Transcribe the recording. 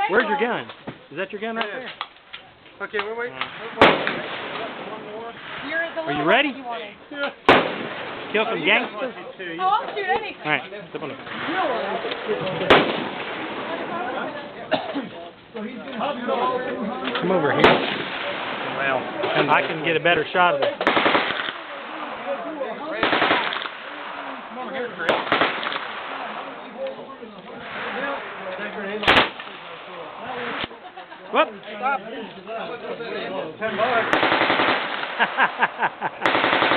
Where's your gun? Is that your gun right there? Okay, we're waiting. Are you ready? Yeah. Kill some gangsters? Oh, I'll shoot anything. Alright, step on it. Come over here. Well, I can get a better shot of it. Come over here, Chris. Whoop! Stop. $10.